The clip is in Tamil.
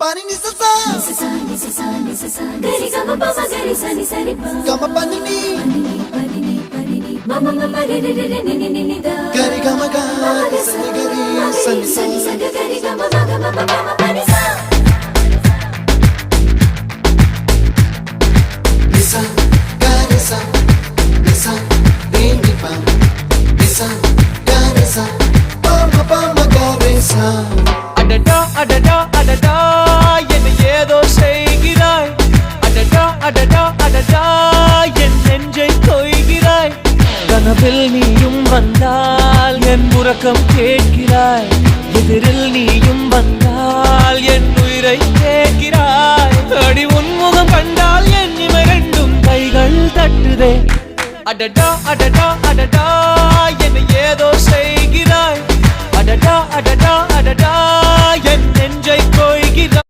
Pani ni sa gari gama pa ma gari sa ni sa ri pa gama pani ni mama mama re re re ni ni ni da gari gama ga sa ni gari sa ni sa gari gama ma pani sa nisa gari sa nisa re ni pa nisa gari sa pa ma gari sa அடடா அடடா அடடா என்ன ஏதோ செய்கிறாய் அடடா அடடா அடடா என் நெஞ்சை கொய்கிறாய் கனவில் நீயும் வந்தால் என் உறக்கம் கேட்கிறாய் எதிரில் நீயும் வந்தால் என் உயிரை கேட்கிறாய் அடி உன்முகம் கண்டால் என் இமை ரெண்டும் கைகள் தட்டுதே அடடா அடடா அடடா என்ன ஏதோ செய்கிறாய் அடடா அடடா அடடா என் நெஞ்சை கொய்கிறாய்